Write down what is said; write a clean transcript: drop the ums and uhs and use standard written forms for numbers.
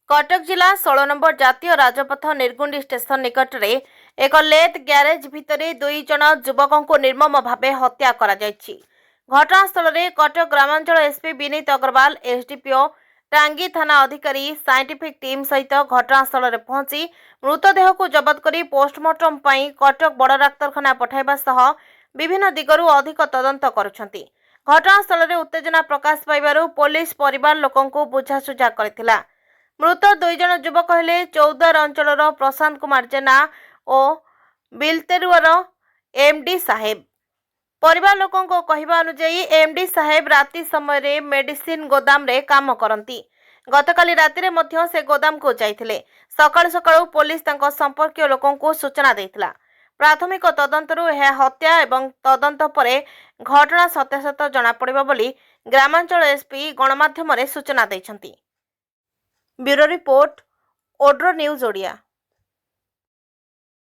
कटक जिला 16 नंबर जातीय राजपथ निर्गुंडी स्टेशन निकट में एक लेथ ग्यारेज भितर दुई जन युवकों को निर्मम भावे हत्या करा जायछि। घटनास्थल में कटक ग्रामांचल एसपी विनीत अग्रवाल, एसडीपीओ टांगी थाना अधिकारी साइंटिफिक टीम सहित घटनास्थल में पहुंची मृतदेह को जबत कर पोस्टमार्टम पई कटक बड़ डाक्तरखाना पठाइबा सह विभिन्न दिगरु अधिक तदंत करुछंती। घटनास्थल में उत्तेजना प्रकाश पाइबारु पुलिस परिवार लोकों को बुझासुझा करथिला। मृत दुई जन युवक हेले चौदार अंचल प्रशांत कुमार जेना और बिलतेरुआर एमडी साहेब। परिवार लोकों को कहवा अनुजाई एमडी साहेब राति समय मेडिसिन गोदाम रे काम करती। गतकाली राति मध्य से गोदाम को जाइथिले। सकाळु सकाळु पुलिस तांको संपर्कीय लोकों को सूचना देथिला। प्राथमिक तदंतरु यह हत्या एवं तदंत परे घटना सत्यासत्य जना पड़िबो बोली ग्रामांचल एसपी गणमाध्यम रे सूचना दैछंती। ब्यूरो रिपोर्ट, ओड्रो न्यूज ओडिया।